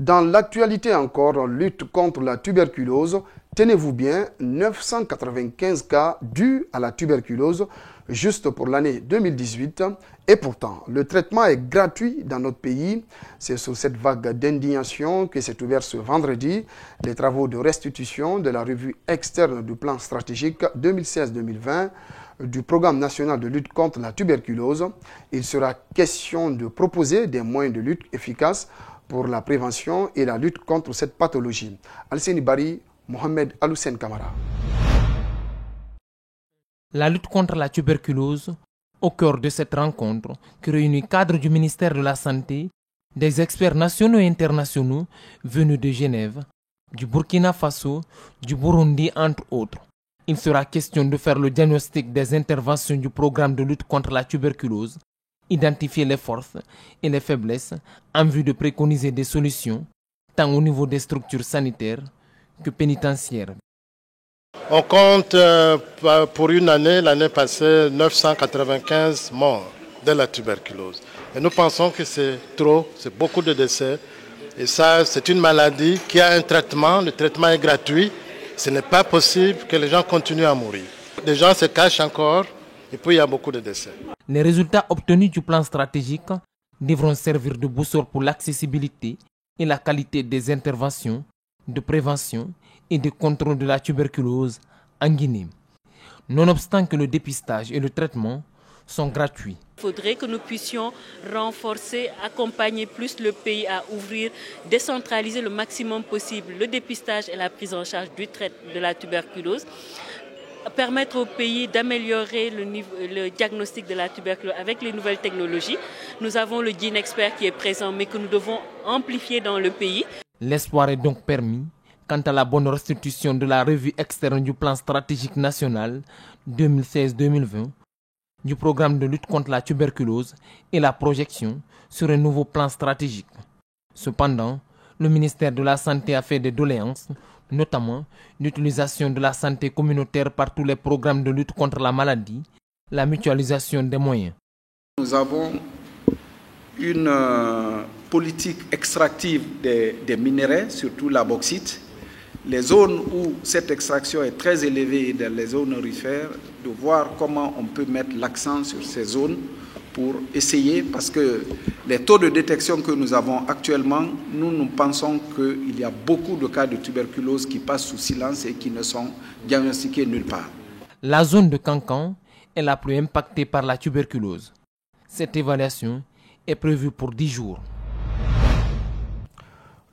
Dans l'actualité encore, lutte contre la tuberculose, tenez-vous bien, 995 cas dus à la tuberculose juste pour l'année 2018. Et pourtant, le traitement est gratuit dans notre pays. C'est sur cette vague d'indignation que s'est ouvert ce vendredi les travaux de restitution de la revue externe du plan stratégique 2016-2020 du programme national de lutte contre la tuberculose. Il sera question de proposer des moyens de lutte efficaces pour la prévention et la lutte contre cette pathologie. Alseni Bari, Mohamed Aloussen Kamara. La lutte contre la tuberculose, au cœur de cette rencontre qui réunit cadres du ministère de la Santé, des experts nationaux et internationaux venus de Genève, du Burkina Faso, du Burundi, entre autres. Il sera question de faire le diagnostic des interventions du programme de lutte contre la tuberculose, identifier les forces et les faiblesses en vue de préconiser des solutions, tant au niveau des structures sanitaires que pénitentiaires. On compte pour une année, l'année passée, 995 morts de la tuberculose. Et nous pensons que c'est trop, c'est beaucoup de décès. Et ça, c'est une maladie qui a un traitement, le traitement est gratuit. Ce n'est pas possible que les gens continuent à mourir. Les gens se cachent encore et puis il y a beaucoup de décès. Les résultats obtenus du plan stratégique devront servir de boussole pour l'accessibilité et la qualité des interventions de prévention et de contrôle de la tuberculose en Guinée. Nonobstant que le dépistage et le traitement sont gratuits. Il faudrait que nous puissions renforcer, accompagner plus le pays à ouvrir, décentraliser le maximum possible le dépistage et la prise en charge de la tuberculose, permettre au pays d'améliorer le diagnostic de la tuberculose avec les nouvelles technologies. Nous avons le GeneXpert qui est présent, mais que nous devons amplifier dans le pays. L'espoir est donc permis quant à la bonne restitution de la revue externe du plan stratégique national 2016-2020, du programme de lutte contre la tuberculose et la projection sur un nouveau plan stratégique. Cependant, le ministère de la Santé a fait des doléances, notamment l'utilisation de la santé communautaire par tous les programmes de lutte contre la maladie, la mutualisation des moyens. Nous avons une politique extractive des minerais, surtout la bauxite. Les zones où cette extraction est très élevée, dans les zones aurifères, de voir comment on peut mettre l'accent sur ces zones pour essayer, parce que les taux de détection que nous avons actuellement, nous pensons qu'il y a beaucoup de cas de tuberculose qui passent sous silence et qui ne sont diagnostiqués nulle part. La zone de Kankan est la plus impactée par la tuberculose. Cette évaluation est prévue pour 10 jours.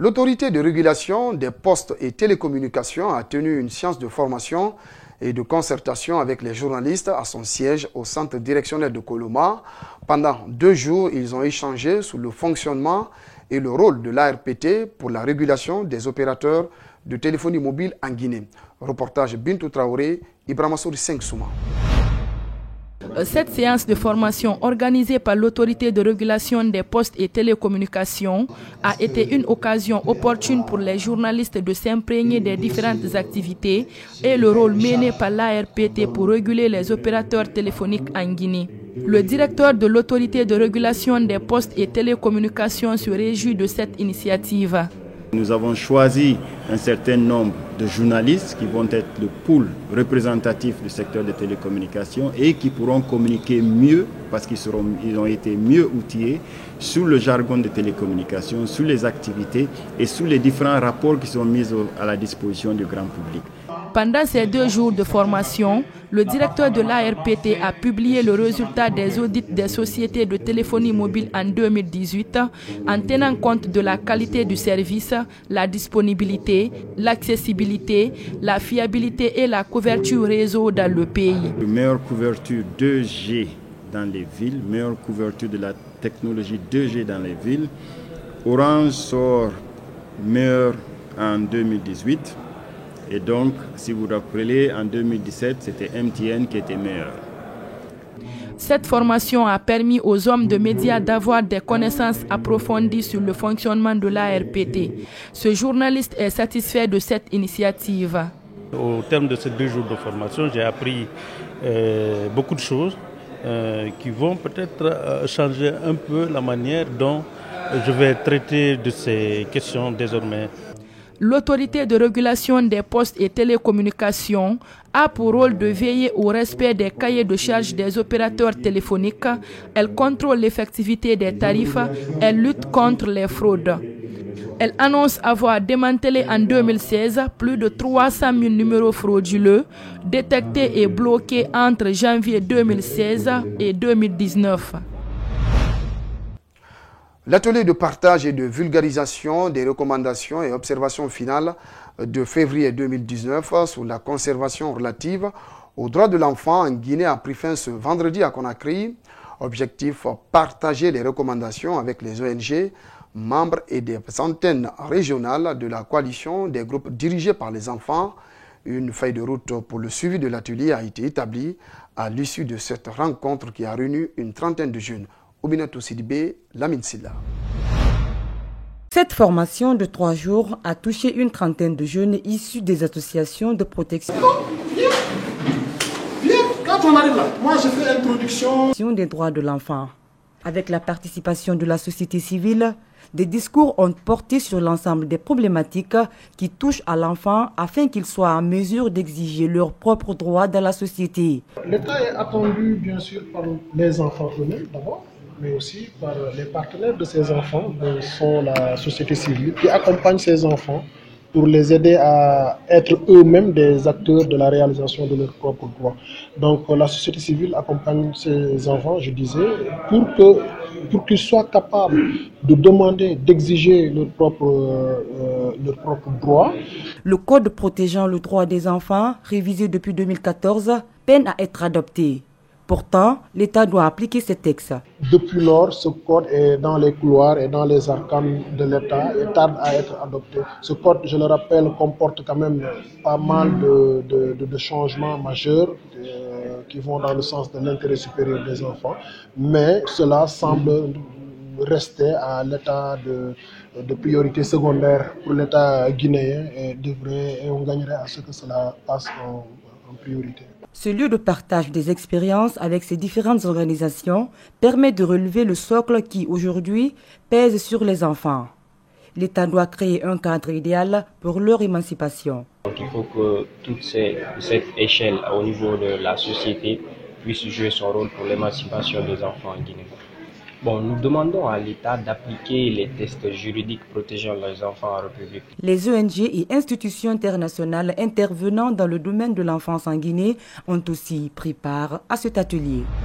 L'autorité de régulation des postes et télécommunications a tenu une séance de formation et de concertation avec les journalistes à son siège au centre directionnel de Koloma. Pendant 2 jours, ils ont échangé sur le fonctionnement et le rôle de l'ARPT pour la régulation des opérateurs de téléphonie mobile en Guinée. Reportage Bintou Traoré, Ibrahima Souri 5 Souma. Cette séance de formation organisée par l'autorité de régulation des postes et télécommunications a été une occasion opportune pour les journalistes de s'imprégner des différentes activités et le rôle mené par l'ARPT pour réguler les opérateurs téléphoniques en Guinée. Le directeur de l'autorité de régulation des postes et télécommunications se réjouit de cette initiative. Nous avons choisi un certain nombre de journalistes qui vont être le pool représentatif du secteur des télécommunications et qui pourront communiquer mieux parce qu'ils ont été mieux outillés sur le jargon des télécommunications, sur les activités et sur les différents rapports qui sont mis à la disposition du grand public. Pendant ces 2 jours de formation, le directeur de l'ARPT a publié le résultat des audits des sociétés de téléphonie mobile en 2018 en tenant compte de la qualité du service, la disponibilité, l'accessibilité, la fiabilité et la couverture réseau dans le pays. Meilleure couverture 2G dans les villes, meilleure couverture de la technologie 2G dans les villes. Orange sort meilleur en 2018. Et donc, si vous vous rappelez, en 2017, c'était MTN qui était meilleur. Cette formation a permis aux hommes de médias d'avoir des connaissances approfondies sur le fonctionnement de l'ARPT. Ce journaliste est satisfait de cette initiative. Au terme de ces 2 jours de formation, j'ai appris beaucoup de choses qui vont peut-être changer un peu la manière dont Je vais traiter de ces questions désormais. L'autorité de régulation des postes et télécommunications a pour rôle de veiller au respect des cahiers de charges des opérateurs téléphoniques. Elle contrôle l'effectivité des tarifs. Elle lutte contre les fraudes. Elle annonce avoir démantelé en 2016 plus de 300 000 numéros frauduleux détectés et bloqués entre janvier 2016 et 2019. L'atelier de partage et de vulgarisation des recommandations et observations finales de février 2019 sur la conservation relative aux droits de l'enfant en Guinée a pris fin ce vendredi à Conakry. Objectif, partager les recommandations avec les ONG, membres et des antennes régionales de la coalition des groupes dirigés par les enfants. Une feuille de route pour le suivi de l'atelier a été établie à l'issue de cette rencontre qui a réuni une trentaine de jeunes. Obinatou Sidibé, Lamine Silla. Cette formation de 3 jours a touché une trentaine de jeunes issus des associations de protection. Viens, quand on arrive là, moi je fais l'introduction Des droits de l'enfant. Avec la participation de la société civile, des discours ont porté sur l'ensemble des problématiques qui touchent à l'enfant afin qu'il soit en mesure d'exiger leurs propres droits dans la société. L'État est attendu bien sûr par les enfants eux-mêmes d'abord, mais aussi par les partenaires de ces enfants, qui sont la société civile, qui accompagne ces enfants pour les aider à être eux-mêmes des acteurs de la réalisation de leurs propres droits. Donc la société civile accompagne ces enfants, je disais, pour qu'ils soient capables de demander, d'exiger leurs propres droits. Le code protégeant le droit des enfants, révisé depuis 2014, peine à être adopté. Pourtant, l'État doit appliquer ces textes. Depuis lors, ce code est dans les couloirs et dans les arcanes de l'État et tarde à être adopté. Ce code, je le rappelle, comporte quand même pas mal de changements majeurs qui vont dans le sens de l'intérêt supérieur des enfants, mais cela semble rester à l'état de priorité secondaire pour l'État guinéen et on gagnerait à ce que cela passe en priorité. Ce lieu de partage des expériences avec ces différentes organisations permet de relever le socle qui, aujourd'hui, pèse sur les enfants. L'État doit créer un cadre idéal pour leur émancipation. Donc il faut que toute cette échelle au niveau de la société puisse jouer son rôle pour l'émancipation des enfants en Guinée. Bon, nous demandons à l'État d'appliquer les tests juridiques protégeant les enfants en République. Les ONG et institutions internationales intervenant dans le domaine de l'enfance en Guinée ont aussi pris part à cet atelier.